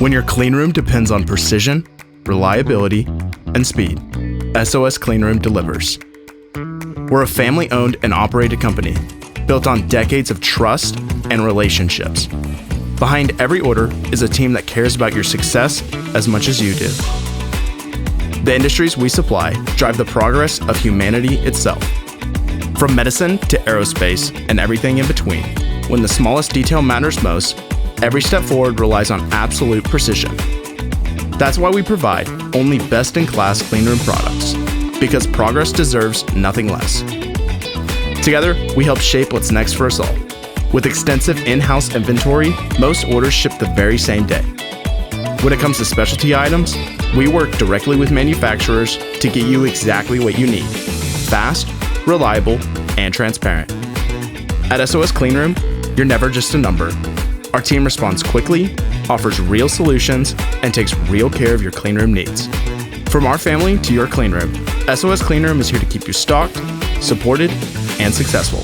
When your cleanroom depends on precision, reliability, and speed, SOS Cleanroom delivers. We're a family-owned and operated company built on decades of trust and relationships. Behind every order is a team that cares about your success as much as you do. The industries we supply drive the progress of humanity itself. From medicine to aerospace and everything in between, when the smallest detail matters most, every step forward relies on absolute precision. That's why we provide only best-in-class cleanroom products, because progress deserves nothing less. Together, we help shape what's next for us all. With extensive in-house inventory, most orders ship the very same day. When it comes to specialty items, we work directly with manufacturers to get you exactly what you need: fast, reliable, and transparent. At SOS Cleanroom, you're never just a number. Our team responds quickly, offers real solutions, and takes real care of your cleanroom needs. From our family to your cleanroom, SOS Cleanroom is here to keep you stocked, supported, and successful.